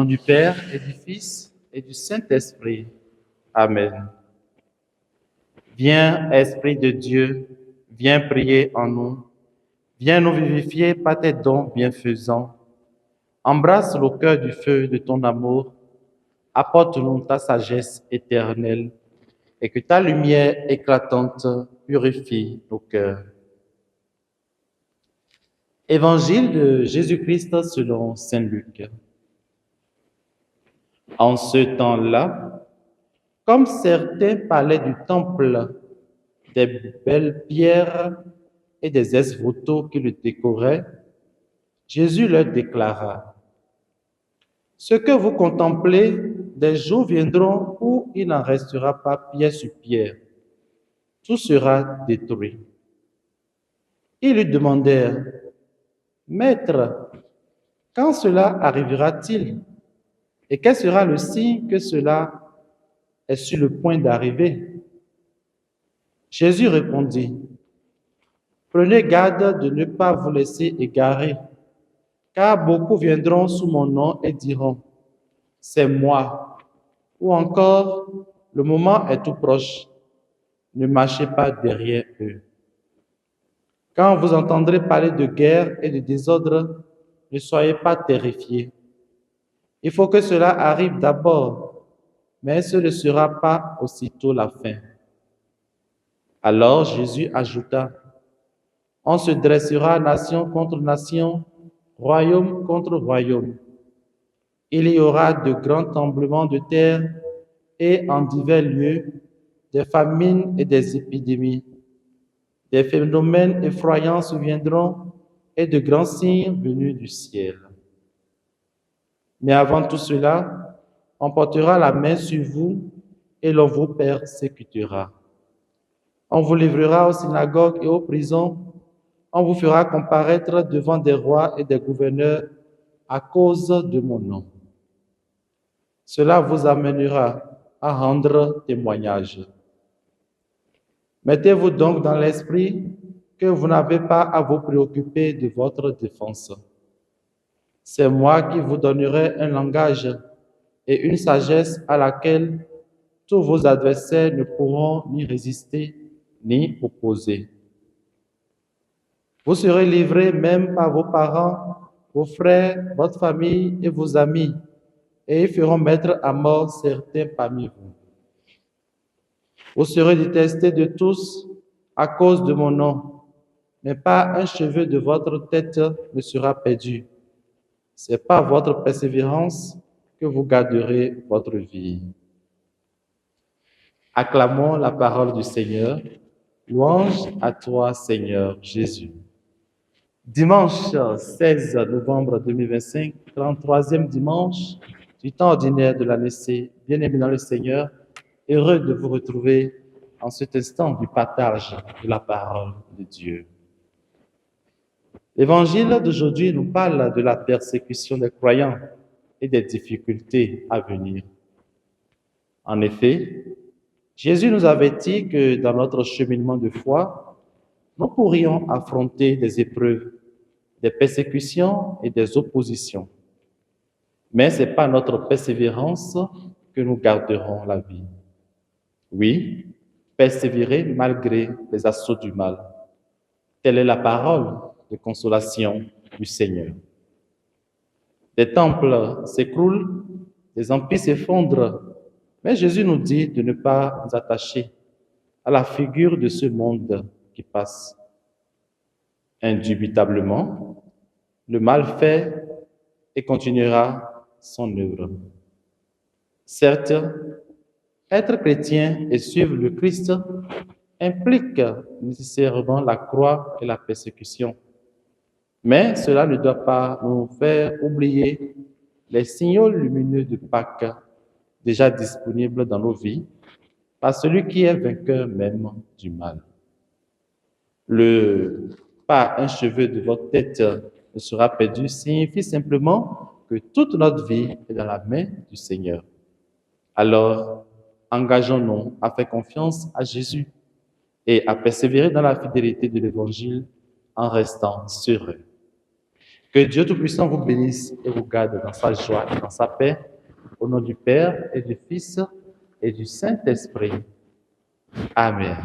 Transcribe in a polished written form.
du Père et du Fils et du Saint-Esprit. Amen. Viens, Esprit de Dieu, viens prier en nous. Viens nous vivifier par tes dons bienfaisants. Embrasse le cœur du feu de ton amour. Apporte-nous ta sagesse éternelle et que ta lumière éclatante purifie nos cœurs. Évangile de Jésus-Christ selon saint Luc. En ce temps-là, comme certains parlaient du temple, des belles pierres et des ex-voto qui le décoraient, Jésus leur déclara: ce que vous contemplez, des jours viendront où il n'en restera pas pierre sur pierre. Tout sera détruit. Ils lui demandèrent: Maître, quand cela arrivera-t-il? Et quel sera le signe que cela est sur le point d'arriver? Jésus répondit: Prenez garde de ne pas vous laisser égarer, car beaucoup viendront sous mon nom et diront: c'est moi, ou encore: le moment est tout proche. Ne marchez pas derrière eux. Quand vous entendrez parler de guerre et de désordre, ne soyez pas terrifiés. Il faut que cela arrive d'abord, mais ce ne sera pas aussitôt la fin. Alors Jésus ajouta: on se dressera nation contre nation, royaume contre royaume. Il y aura de grands tremblements de terre et en divers lieux, des famines et des épidémies. Des phénomènes effrayants surviendront et de grands signes venus du ciel. Mais avant tout cela, on portera la main sur vous et l'on vous persécutera. On vous livrera aux synagogues et aux prisons. On vous fera comparaître devant des rois et des gouverneurs à cause de mon nom. Cela vous amènera à rendre témoignage. Mettez-vous donc dans l'esprit que vous n'avez pas à vous préoccuper de votre défense. C'est moi qui vous donnerai un langage et une sagesse à laquelle tous vos adversaires ne pourront ni résister ni opposer. Vous serez livrés même par vos parents, vos frères, votre famille et vos amis, et ils feront mettre à mort certains parmi vous. Vous serez détestés de tous à cause de mon nom, mais pas un cheveu de votre tête ne sera perdu. C'est par votre persévérance que vous garderez votre vie. Acclamons la parole du Seigneur. Louange à toi, Seigneur Jésus. Dimanche 16 novembre 2025, 33e dimanche du temps ordinaire de l'année C. Bien-aimés dans le Seigneur, heureux de vous retrouver en cet instant du partage de la parole de Dieu. L'évangile d'aujourd'hui nous parle de la persécution des croyants et des difficultés à venir. En effet, Jésus nous avertit que dans notre cheminement de foi, nous pourrions affronter des épreuves, des persécutions et des oppositions. Mais ce n'est pas notre persévérance que nous garderons la vie. Oui, persévérer malgré les assauts du mal. Telle est la parole de consolation du Seigneur. Des temples s'écroulent, des empires s'effondrent, mais Jésus nous dit de ne pas nous attacher à la figure de ce monde qui passe. Indubitablement, le mal fait et continuera son œuvre. Certes, être chrétien et suivre le Christ implique nécessairement la croix et la persécution. Mais cela ne doit pas nous faire oublier les signaux lumineux de Pâques déjà disponibles dans nos vies par celui qui est vainqueur même du mal. Le « pas un cheveu de votre tête ne sera perdu » signifie simplement que toute notre vie est dans la main du Seigneur. Alors, engageons-nous à faire confiance à Jésus et à persévérer dans la fidélité de l'Évangile en restant sereins. Que Dieu Tout-Puissant vous bénisse et vous garde dans sa joie et dans sa paix. Au nom du Père et du Fils et du Saint-Esprit. Amen.